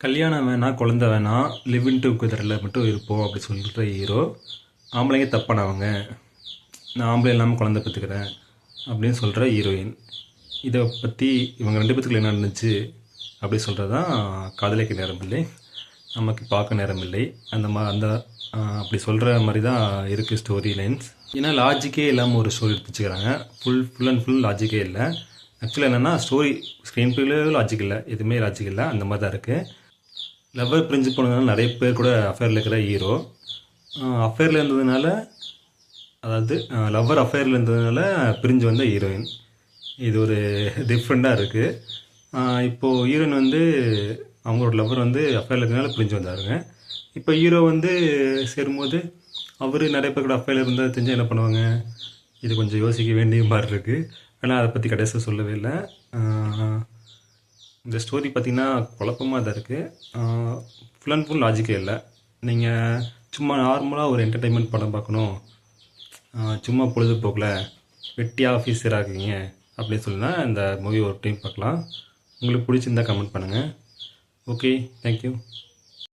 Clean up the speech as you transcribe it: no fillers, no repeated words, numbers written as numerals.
கல்யாணம் வேணாம், குழந்தை வேணாம், லிவ் இன் டுகெதரில் மட்டும் இருப்போம் அப்படி சொல்கிற ஹீரோ. ஆம்பளைங்க தப்பானவங்க, நான் ஆம்பளை இல்லாமல் குழந்தை பெற்றுக்கிறேன் அப்படின்னு சொல்கிற ஹீரோயின். இதை பற்றி இவங்க ரெண்டு பேத்துக்குள்ள என்ன நடந்துச்சு அப்படி சொல்கிறது தான் காதலிக்க நேரமில்லை, நமக்கு பார்க்க நேரமில்லை. அந்த அப்படி சொல்கிற மாதிரி தான் இருக்குது ஸ்டோரி லைன்ஸ். ஏன்னா லாஜிக்கே இல்லாமல் ஒரு ஸ்டோரி எடுத்து வச்சுக்கிறாங்க. ஃபுல் அண்ட் ஃபுல் லாஜிக்கே இல்லை. ஆக்சுவலாக என்னென்னா ஸ்க்ரீன் பிளே லாஜிக் இல்லை, எதுவுமே லாஜிக் இல்லை, அந்த மாதிரி தான் இருக்குது. லவ்வர் பிரிஞ்சு போனதுனால நிறைய பேர் கூட அஃபேரில் இருக்கிற ஹீரோ. அஃபேரில் இருந்ததுனால, அதாவது லவ்வர் அஃபேரில் இருந்ததுனால பிரிஞ்சு வந்த ஹீரோயின். இது ஒரு டிஃப்ரெண்ட்டாக இருக்குது. இப்போது ஹீரோயின் வந்து அவங்களோட லவ்வர் வந்து அஃபேரில் இருந்ததுனால பிரிஞ்சு வந்தாருங்க. இப்போ ஹீரோ வந்து சேரும்போது அவர் நிறைய பேர் கூட அஃபேரில் இருந்தால் தெரிஞ்சால் என்ன பண்ணுவாங்க? இது கொஞ்சம் யோசிக்க வேண்டிய மாதிரி இருக்குது. ஆனால் அதை பற்றி கடைசியாக சொல்லவே இல்லை. இந்த ஸ்டோரி பார்த்திங்கன்னா குழப்பமாக தான் இருக்குது. ஃபுல் அண்ட் ஃபுல் லாஜிக்கே இல்லை. நீங்கள் சும்மா நார்மலாக ஒரு என்டர்டெயின்மெண்ட் படம் பார்க்கணும், சும்மா பொழுதுபோக்கில் வெட்டியாக ஆஃபீஸராக இருக்கீங்க அப்படின்னு சொல்லினா இந்த மூவி ஒரு டைம் பார்க்கலாம். உங்களுக்கு பிடிச்சிருந்தா கமெண்ட் பண்ணுங்கள். Okay, thank you.